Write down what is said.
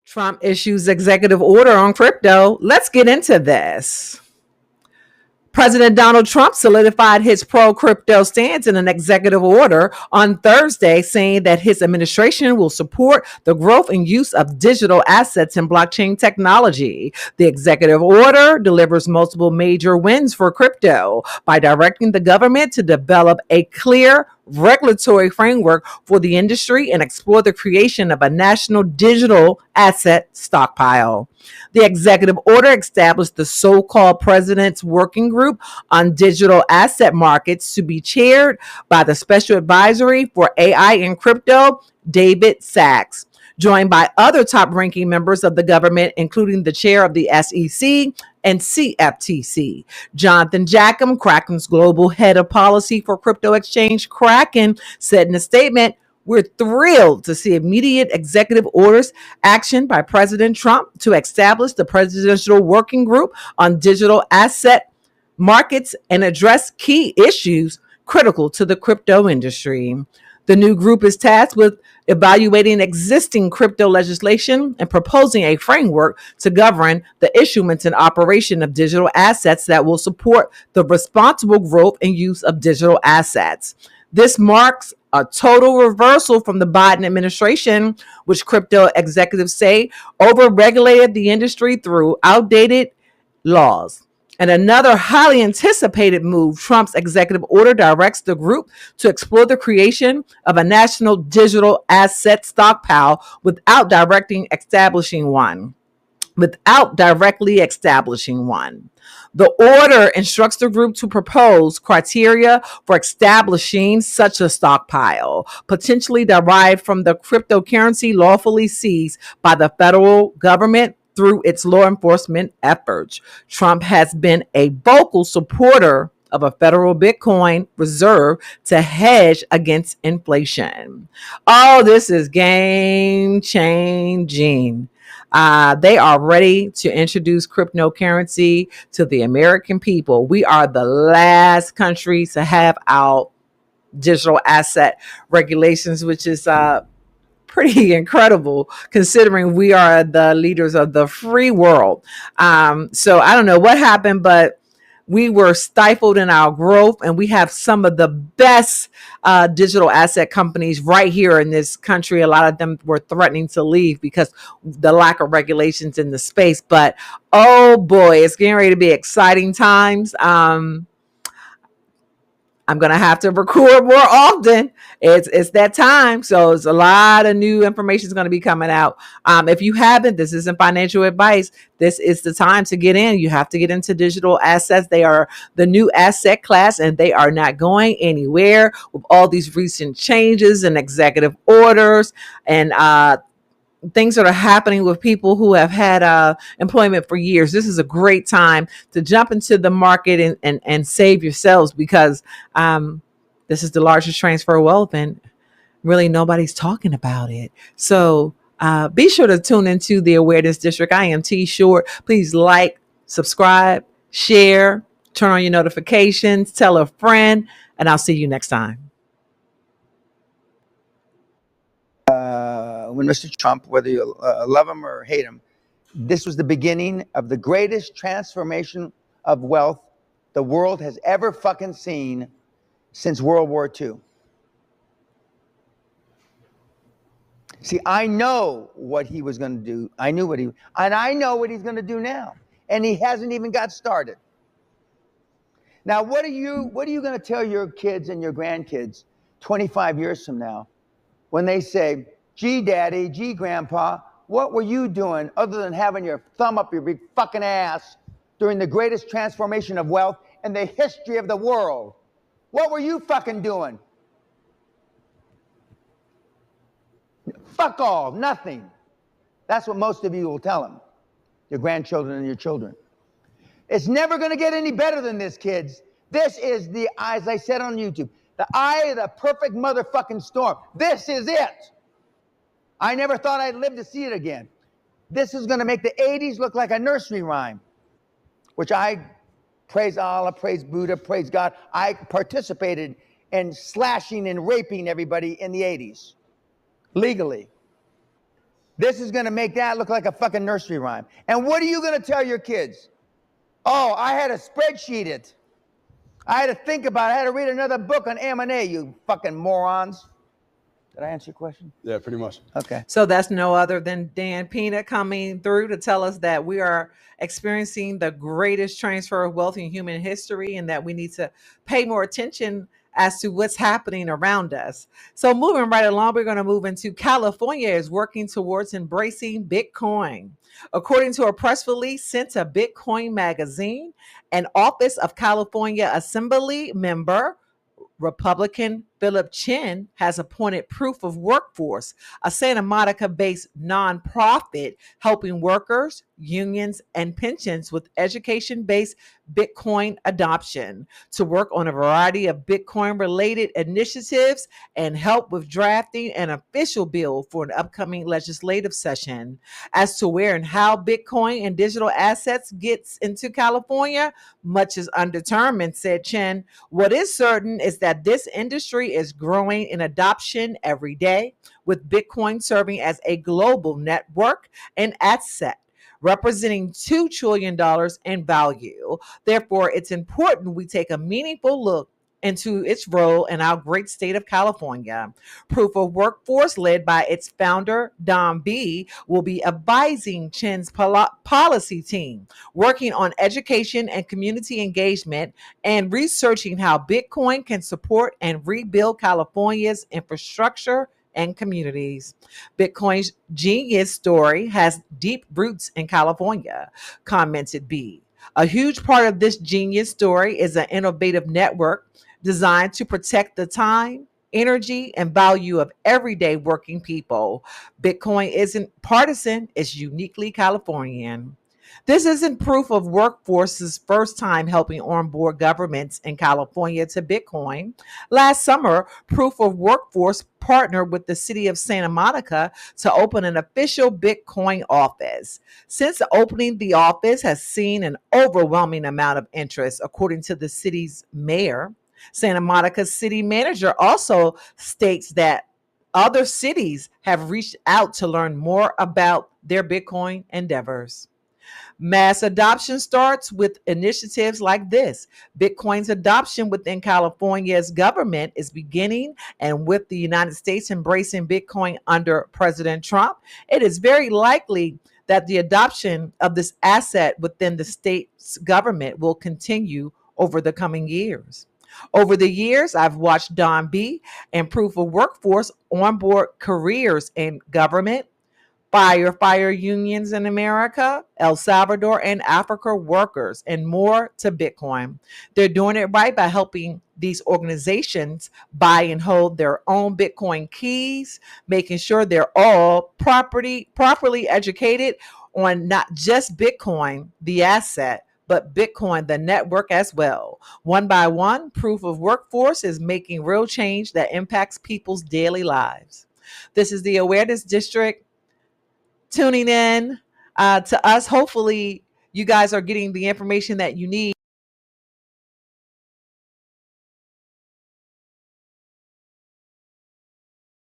Trump issues executive order on crypto. Let's get into this. President Donald Trump solidified his pro crypto stance in an executive order on Thursday, saying that his administration will support the growth and use of digital assets and blockchain technology. The executive order delivers multiple major wins for crypto by directing the government to develop a clear regulatory framework for the industry and explore the creation of a national digital asset stockpile. The executive order established the so-called President's Working Group on Digital Asset Markets to be chaired by the Special Advisory for AI and Crypto, David Sachs, joined by other top-ranking members of the government, including the chair of the SEC and CFTC. Jonathan Jackham, Kraken's global head of policy for crypto exchange Kraken, said in a statement, "We're thrilled to see immediate executive orders action by President Trump to establish the Presidential Working Group on Digital Asset Markets and address key issues critical to the crypto industry." The new group is tasked with evaluating existing crypto legislation and proposing a framework to govern the issuance and operation of digital assets that will support the responsible growth and use of digital assets. This marks a total reversal from the Biden administration, which crypto executives say overregulated the industry through outdated laws. And another highly anticipated move, Trump's executive order directs the group to explore the creation of a national digital asset stockpile without directly establishing one. The order instructs the group to propose criteria for establishing such a stockpile, potentially derived from the cryptocurrency lawfully seized by the federal government through its law enforcement efforts. Trump has been a vocal supporter of a federal Bitcoin reserve to hedge against inflation. Oh, this is game changing. They are ready to introduce cryptocurrency to the American people. We are the last country to have our digital asset regulations, which is pretty incredible considering we are the leaders of the free world. So I don't know what happened, but we were stifled in our growth, and we have some of the best digital asset companies right here in this country. A lot of them were threatening to leave because the lack of regulations in the space. But oh boy, it's getting ready to be exciting times. I'm going to have to record more often. It's that time. So it's a lot of new information is going to be coming out. If you haven't, this isn't financial advice. This is the time to get in. You have to get into digital assets. They are the new asset class, and they are not going anywhere with all these recent changes and executive orders and things that are happening with people who have had employment for years. This is a great time to jump into the market and save yourselves, because this is the largest transfer of wealth, and really nobody's talking about it. So be sure to tune into the Awareness District. I am T Short. Please like, subscribe, share, turn on your notifications, tell a friend, and I'll see you next time. When Mr. Trump, whether you love him or hate him, this was the beginning of the greatest transformation of wealth the world has ever fucking seen since World War II. See, I know what he was going to do. I know what he's going to do now. And he hasn't even got started. Now, what are you going to tell your kids and your grandkids 25 years from now when they say, "Gee, Daddy, gee, Grandpa, what were you doing other than having your thumb up your big fucking ass during the greatest transformation of wealth in the history of the world? What were you fucking doing?" Fuck all, nothing. That's what most of you will tell them, your grandchildren and your children. It's never going to get any better than this, kids. This is the, as I said on YouTube, the eye of the perfect motherfucking storm. This is it. I never thought I'd live to see it again. This is going to make the 80s look like a nursery rhyme, which I praise Allah, praise Buddha, praise God. I participated in slashing and raping everybody in the 80s, legally. This is going to make that look like a fucking nursery rhyme. And what are you going to tell your kids? Oh, I had to spreadsheet it. I had to think about it. I had to read another book on M&A, you fucking morons. Did I answer your question? Yeah, pretty much. Okay. So that's no other than Dan Pena coming through to tell us that we are experiencing the greatest transfer of wealth in human history and that we need to pay more attention as to what's happening around us. So moving right along, we're going to move into California is working towards embracing Bitcoin. According to a press release sent to Bitcoin Magazine, an Office of California Assembly member, Republican Philip Chin, has appointed Proof of Workforce, a Santa Monica-based nonprofit helping workers, unions, and pensions with education-based Bitcoin adoption, to work on a variety of Bitcoin-related initiatives and help with drafting an official bill for an upcoming legislative session. As to where and how Bitcoin and digital assets gets into California, much is undetermined, said Chin. What is certain is that this industry is growing in adoption every day, with Bitcoin serving as a global network and asset representing $2 trillion in value. Therefore, it's important we take a meaningful look into its role in our great state of California. Proof of Workforce, led by its founder, Don B., will be advising Chin's policy team, working on education and community engagement, and researching how Bitcoin can support and rebuild California's infrastructure and communities. Bitcoin's genius story has deep roots in California, commented B. A huge part of this genius story is an innovative network designed to protect the time, energy, and value of everyday working people. Bitcoin isn't partisan, it's uniquely Californian. This isn't Proof of Workforce's first time helping onboard governments in California to Bitcoin. Last summer, Proof of Workforce partnered with the city of Santa Monica to open an official Bitcoin office. Since opening, the office has seen an overwhelming amount of interest, according to the city's mayor. Santa Monica's city manager also states that other cities have reached out to learn more about their Bitcoin endeavors. Mass adoption starts with initiatives like this. Bitcoin's adoption within California's government is beginning, and with the United States embracing Bitcoin under President Trump, it is very likely that the adoption of this asset within the state's government will continue over the coming years. Over the years, I've watched Don B. and Proof of Workforce onboard careers in government, firefighter unions in America, El Salvador, and Africa workers, and more to Bitcoin. They're doing it right by helping these organizations buy and hold their own Bitcoin keys, making sure they're all properly educated on not just Bitcoin, the asset, but Bitcoin, the network, as well. One by one, Proof of Workforce is making real change that impacts people's daily lives. This is the Awareness District tuning in to us. Hopefully, you guys are getting the information that you need.